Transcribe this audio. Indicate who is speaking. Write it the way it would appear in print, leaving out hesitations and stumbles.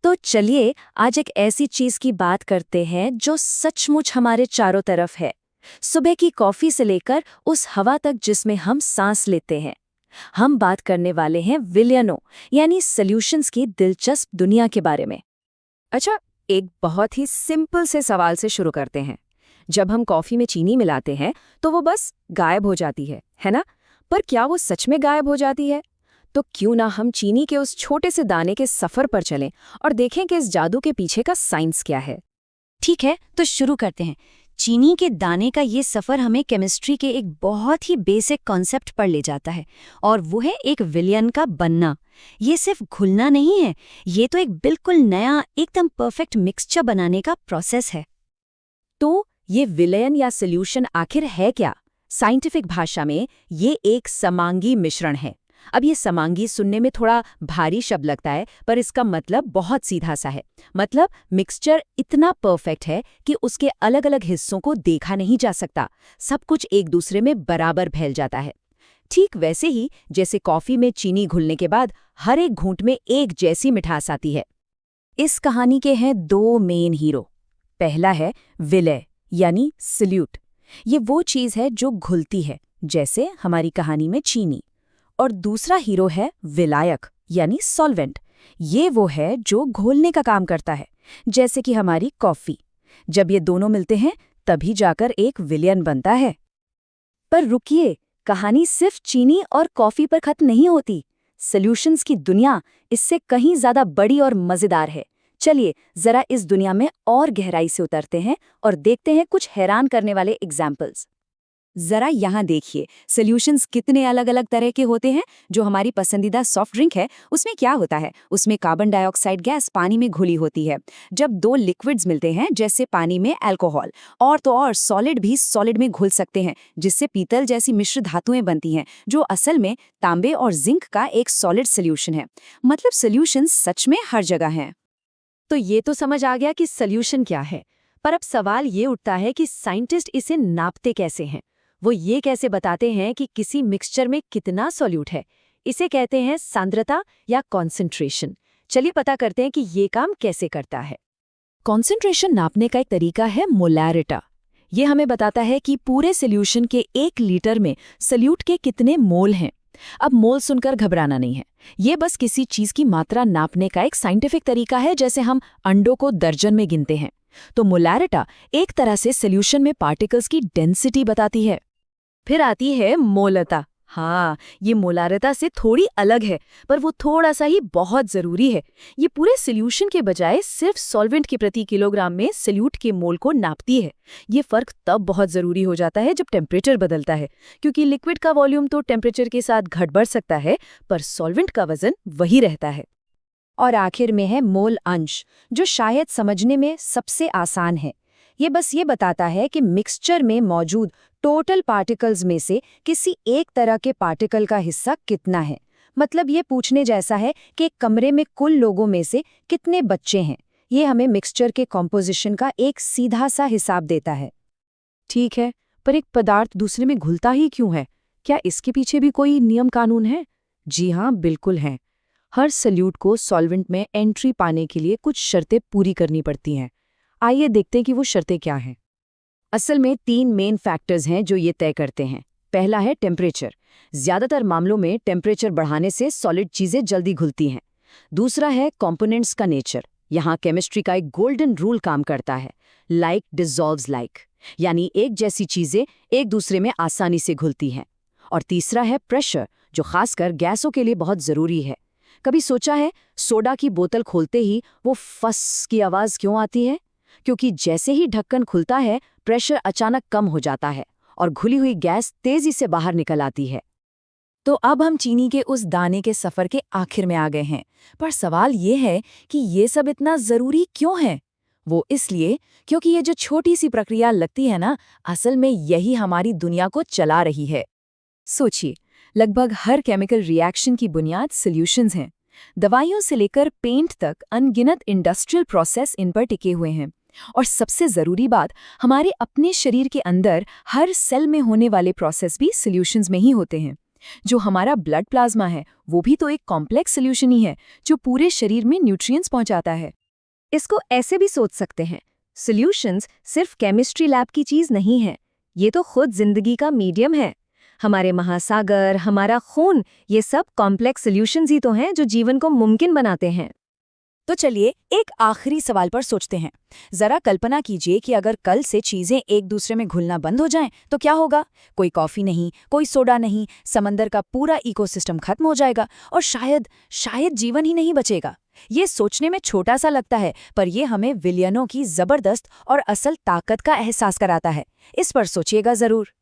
Speaker 1: तो चलिए आज एक ऐसी चीज की बात करते हैं जो सचमुच हमारे चारों तरफ है। सुबह की कॉफी से लेकर उस हवा तक जिसमें हम सांस लेते हैं। हम बात करने वाले हैं विलयनों यानी सॉल्यूशंस की दिलचस्प दुनिया के बारे में।
Speaker 2: अच्छा, एक बहुत ही सिंपल से सवाल से शुरू करते हैं। जब हम कॉफी में चीनी मिलाते हैं तो वो बस गायब हो जाती है ना? पर क्या वो सच में गायब हो जाती है? तो क्यों ना हम चीनी के उस छोटे से दाने के सफर पर चलें और देखें कि इस जादू के पीछे का साइंस क्या है।
Speaker 1: ठीक है, तो शुरू करते हैं। चीनी के दाने का ये सफ़र हमें केमिस्ट्री के एक बहुत ही बेसिक कॉन्सेप्ट पर ले जाता है, और वो है एक विलयन का बनना। ये सिर्फ घुलना नहीं है, ये तो एक बिल्कुल नया एकदम परफेक्ट मिक्सचर बनाने का प्रोसेस है।
Speaker 2: तो ये विलयन या सॉल्यूशन आखिर है क्या? साइंटिफिक भाषा में ये एक समांगी मिश्रण है। अब ये समांगी सुनने में थोड़ा भारी शब्द लगता है, पर इसका मतलब बहुत सीधा सा है। मतलब मिक्सचर इतना परफेक्ट है कि उसके अलग अलग हिस्सों को देखा नहीं जा सकता। सब कुछ एक दूसरे में बराबर फैल जाता है। ठीक वैसे ही जैसे कॉफी में चीनी घुलने के बाद हर एक घूंट में एक जैसी मिठास आती है। इस कहानी के हैं दो मेन हीरो। पहला है विलय यानी सल्यूट। ये वो चीज है जो घुलती है, जैसे हमारी कहानी में चीनी। और दूसरा हीरो है विलायक यानी सॉल्वेंट। ये वो है जो घोलने का काम करता है, जैसे कि हमारी कॉफी। जब ये दोनों मिलते हैं तभी जाकर एक विलयन बनता है।
Speaker 1: पर रुकिए, कहानी सिर्फ चीनी और कॉफी पर खत्म नहीं होती। सॉल्यूशंस की दुनिया इससे कहीं ज्यादा बड़ी और मजेदार है। चलिए जरा इस दुनिया में और गहराई से उतरते हैं और देखते हैं कुछ हैरान करने वाले एग्जाम्पल्स।
Speaker 2: जरा यहाँ देखिए, सॉल्यूशंस कितने अलग अलग तरह के होते हैं। जो हमारी पसंदीदा सॉफ्ट ड्रिंक है, उसमें क्या होता है? उसमें कार्बन डाइऑक्साइड गैस पानी में घुली होती है। जब दो लिक्विड्स मिलते हैं, जैसे पानी में अल्कोहल, और तो और सॉलिड भी सॉलिड में घुल सकते हैं, जिससे पीतल जैसी मिश्र धातुएं बनती हैं, जो असल में तांबे और जिंक का एक सॉलिड सॉल्यूशन है। मतलब सॉल्यूशंस सच में हर जगह हैं।
Speaker 1: तो ये तो समझ आ गया कि सॉल्यूशन क्या है, पर अब सवाल ये उठता है कि साइंटिस्ट इसे नापते कैसे हैं। वो ये कैसे बताते हैं कि किसी मिक्सचर में कितना सॉल्यूट है? इसे कहते हैं सांद्रता या कॉन्सेंट्रेशन। चलिए पता करते हैं कि ये काम कैसे करता है।
Speaker 2: कॉन्सेंट्रेशन नापने का एक तरीका है मोलैरिटा। ये हमें बताता है कि पूरे सॉल्यूशन के 1 लीटर में सॉल्यूट के कितने मोल हैं। अब मोल सुनकर घबराना नहीं है, ये बस किसी चीज की मात्रा नापने का एक साइंटिफिक तरीका है, जैसे हम अंडों को दर्जन में गिनते हैं। तो मोलैरिटा एक तरह से सॉल्यूशन में पार्टिकल्स की डेंसिटी बताती है। फिर आती है मोलता। हाँ, ये मोलारिता से थोड़ी अलग है, पर वो थोड़ा सा ही बहुत जरूरी है। ये पूरे सॉल्यूशन के बजाय सिर्फ सॉल्वेंट के प्रति किलोग्राम में सॉल्यूट के मोल को नापती है। ये फर्क तब बहुत जरूरी हो जाता है जब टेम्परेचर बदलता है, क्योंकि लिक्विड का वॉल्यूम तो टेम्परेचर के साथ घट बढ़ सकता है, पर सॉल्वेंट का वजन वही रहता है। और आखिर में है मोल अंश, जो शायद समझने में सबसे आसान है। ये बस ये बताता है कि मिक्सचर में मौजूद टोटल पार्टिकल्स में से किसी एक तरह के पार्टिकल का हिस्सा कितना है। मतलब ये पूछने जैसा है कि एक कमरे में कुल लोगों में से कितने बच्चे हैं। ये हमें मिक्सचर के कॉम्पोजिशन का एक सीधा सा हिसाब देता है। ठीक है, पर एक पदार्थ दूसरे में घुलता ही क्यों है? क्या इसके पीछे भी कोई नियम कानून है? जी हाँ, बिल्कुल है। हर सॉल्यूट को सॉल्वेंट में एंट्री पाने के लिए कुछ शर्तें पूरी करनी पड़ती हैं। आइए देखते हैं कि वो शर्तें क्या हैं। असल में 3 मेन फैक्टर्स हैं जो ये तय करते हैं। पहला है टेम्परेचर। ज्यादातर मामलों में टेम्परेचर बढ़ाने से सॉलिड चीजें जल्दी घुलती हैं। दूसरा है कंपोनेंट्स का नेचर। यहाँ केमिस्ट्री का एक गोल्डन रूल काम करता है, लाइक डिसॉल्व्स लाइक, यानी एक जैसी चीजें एक दूसरे में आसानी से घुलती हैं। और तीसरा है प्रेशर, जो खासकर गैसों के लिए बहुत जरूरी है। कभी सोचा है सोडा की बोतल खोलते ही वो फस की आवाज क्यों आती है? क्योंकि जैसे ही ढक्कन खुलता है, प्रेशर अचानक कम हो जाता है और घुली हुई गैस तेजी से बाहर निकल आती है। तो अब हम चीनी के उस दाने के सफर के आखिर में आ गए हैं, पर सवाल ये है कि ये सब इतना जरूरी क्यों है? वो इसलिए क्योंकि ये जो छोटी सी प्रक्रिया लगती है ना, असल में यही हमारी दुनिया को चला रही है। सोचिए, लगभग हर केमिकल रिएक्शन की बुनियाद सॉल्यूशंस हैं। दवाइयों से लेकर पेंट तक अनगिनत इंडस्ट्रियल प्रोसेस इन पर टिके हुए हैं। और सबसे जरूरी बात, हमारे अपने शरीर के अंदर हर सेल में होने वाले प्रोसेस भी सॉल्यूशंस में ही होते हैं। जो हमारा ब्लड प्लाज्मा है वो भी तो एक कॉम्प्लेक्स सॉल्यूशन ही है जो पूरे शरीर में न्यूट्रिएंट्स पहुंचाता है।
Speaker 1: इसको ऐसे भी सोच सकते हैं, सॉल्यूशंस सिर्फ केमिस्ट्री लैब की चीज नहीं है, ये तो खुद जिंदगी का मीडियम है। हमारे महासागर, हमारा खून, ये सब कॉम्प्लेक्स सॉल्यूशंस ही तो हैं जो जीवन को मुमकिन बनाते हैं।
Speaker 2: तो चलिए एक आखिरी सवाल पर सोचते हैं। जरा कल्पना कीजिए कि अगर कल से चीजें एक दूसरे में घुलना बंद हो जाएं तो क्या होगा? कोई कॉफी नहीं, कोई सोडा नहीं, समंदर का पूरा इकोसिस्टम खत्म हो जाएगा और शायद जीवन ही नहीं बचेगा। ये सोचने में छोटा सा लगता है, पर ये हमें विलियनों की जबरदस्त और असल ताकत का एहसास कराता है। इस पर सोचिएगा जरूर।